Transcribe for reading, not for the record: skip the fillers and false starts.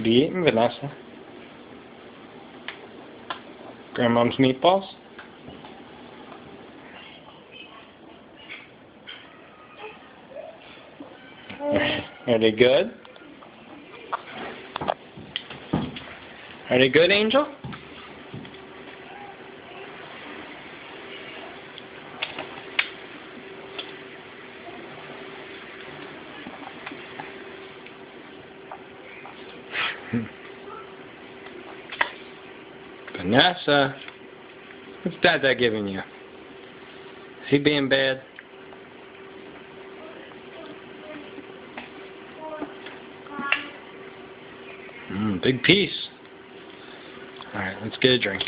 What are you eating, Vanessa? Grandmom's meatballs? Are they good? Are they good, Angel? Vanessa, what's Dada giving you? Is he being bad? Big piece. Alright, let's get a drink.